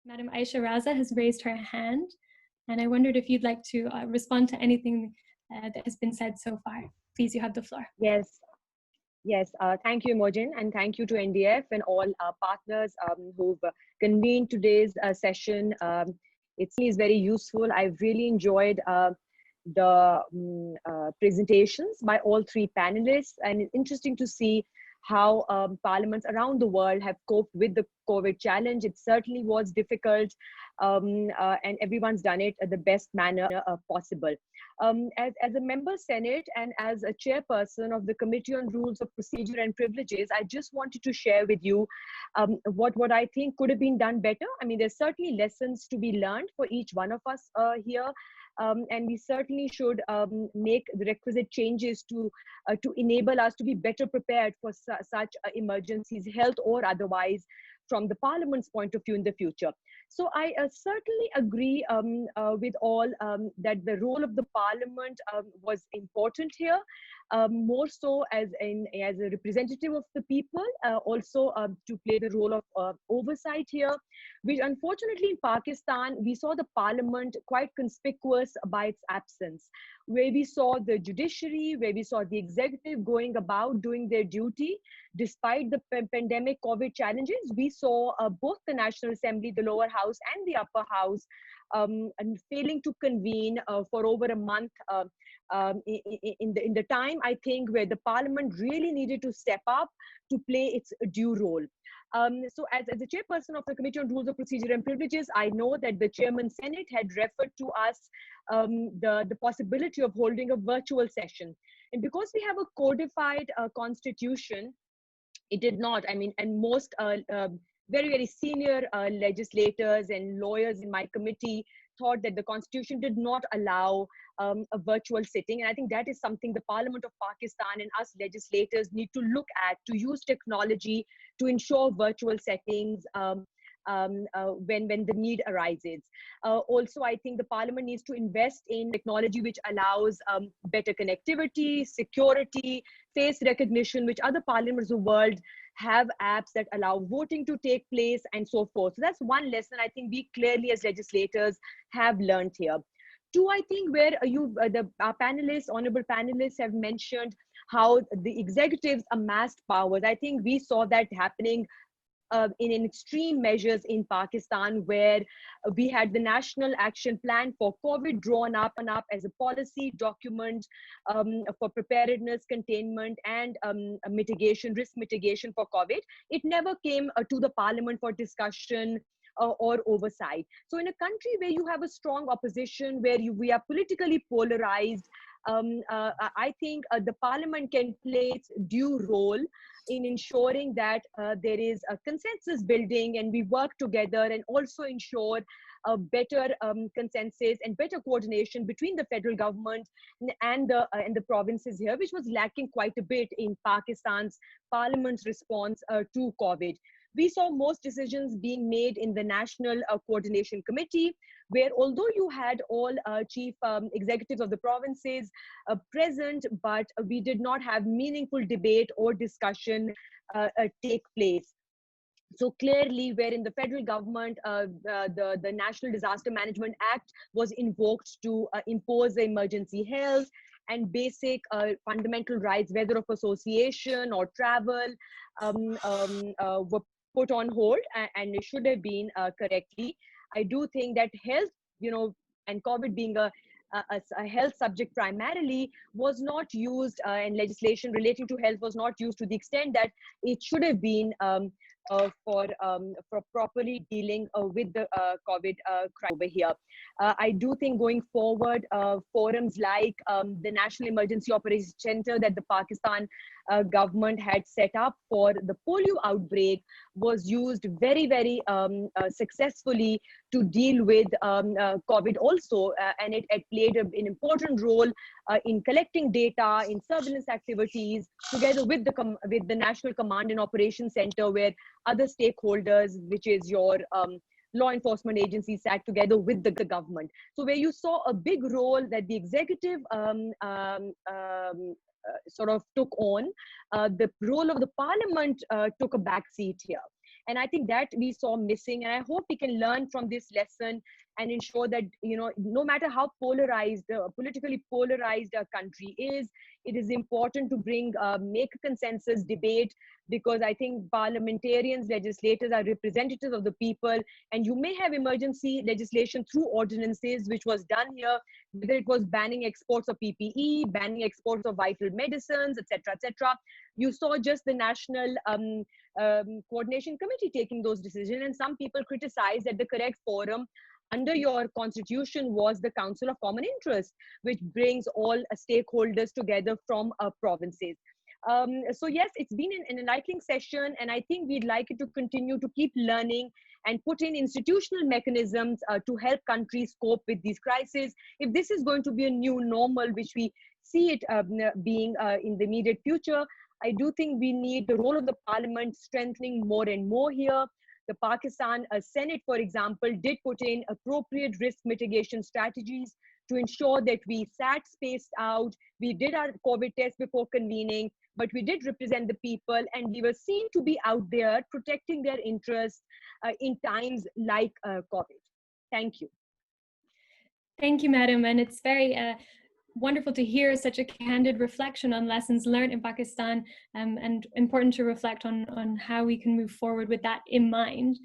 Madam Ayesha Raza has raised her hand, and I wondered if you'd like to respond to anything that has been said so far. Please, you have the floor. Yes, yes. Thank you, Imogen, and thank you to NDF and all partners who've convened today's session. It is very useful. I've really enjoyed the presentations by all three panelists, and it's interesting to see how parliaments around the world have coped with the COVID challenge. It certainly was difficult, and everyone's done it at the best manner possible. As a member Senate and as a chairperson of the Committee on Rules of Procedure and Privileges, I just wanted to share with you what I think could have been done better. I mean, there's certainly lessons to be learned for each one of us here. And we certainly should make the requisite changes to enable us to be better prepared for such emergencies, health or otherwise, from the Parliament's point of view in the future. So I certainly agree with all that the role of the Parliament was important here, more so as a representative of the people, also to play the role of oversight here, which unfortunately in Pakistan, we saw the Parliament quite conspicuous by its absence, where we saw the judiciary, where we saw the executive going about doing their duty. Despite the pandemic COVID challenges, we saw both the National Assembly, the lower house and the upper house, and failing to convene for over a month in the time, I think, where the Parliament really needed to step up to play its due role. So as the chairperson of the Committee on Rules of Procedure and Privileges, I know that the Chairman Senate had referred to us the possibility of holding a virtual session. And because we have a codified constitution, it did not. I mean, and most very, very senior legislators and lawyers in my committee thought that the constitution did not allow a virtual sitting. And I think that is something the Parliament of Pakistan and us legislators need to look at, to use technology to ensure virtual settings when the need arises. Also, I think the Parliament needs to invest in technology which allows better connectivity, security, face recognition, which other parliaments of the world have apps that allow voting to take place and so forth. So that's one lesson I think we clearly as legislators have learned here. Two, I think where our panelists, honorable panelists have mentioned how the executives amassed powers. I think we saw that happening in extreme measures in Pakistan, where we had the National Action Plan for COVID drawn up as a policy document for preparedness, containment, and mitigation, risk mitigation for COVID. It never came to the Parliament for discussion or oversight. So in a country where you have a strong opposition, where we are politically polarized, I think the Parliament can play its due role in ensuring that there is a consensus building and we work together, and also ensure a better consensus and better coordination between the federal government and the provinces here, which was lacking quite a bit in Pakistan's Parliament's response to COVID. We saw most decisions being made in the National Coordination Committee, where although you had all chief executives of the provinces present, but we did not have meaningful debate or discussion take place. So clearly, where in the federal government, the National Disaster Management Act was invoked to impose the emergency health and basic fundamental rights, whether of association or travel, were put on hold, and it should have been correctly. I do think that health, and COVID being a health subject primarily, was not used, and legislation relating to health was not used to the extent that it should have been for properly dealing with the COVID crisis over here. I do think going forward, forums like the National Emergency Operations Center that the Pakistan government had set up for the polio outbreak was used very, very successfully to deal with COVID also, and it played an important role in collecting data, in surveillance activities, together with the National Command and Operations Center, where other stakeholders, which is your law enforcement agencies, sat together with the government. So where you saw a big role that the executive sort of took on, the role of the Parliament took a back seat here. And I think that we saw missing. And I hope we can learn from this lesson and ensure that, no matter how polarized, politically polarized a country is, it is important to make a consensus debate, because I think parliamentarians, legislators are representatives of the people, and you may have emergency legislation through ordinances, which was done here, whether it was banning exports of PPE, banning exports of vital medicines, etc., etc. You saw just the National Coordination Committee taking those decisions, and some people criticized that the correct forum under your constitution was the Council of Common Interest, which brings all stakeholders together from provinces. So yes, it's been an enlightening session, and I think we'd like it to continue to keep learning and put in institutional mechanisms to help countries cope with these crises. If this is going to be a new normal, which we see it being in the immediate future, I do think we need the role of the parliament strengthening more and more here. The Pakistan Senate, for example, did put in appropriate risk mitigation strategies to ensure that we sat spaced out. We did our COVID test before convening, but we did represent the people, and we were seen to be out there protecting their interests in times like COVID. Thank you. Thank you, Madam. And it's very wonderful to hear such a candid reflection on lessons learned in Pakistan, and important to reflect on how we can move forward with that in mind.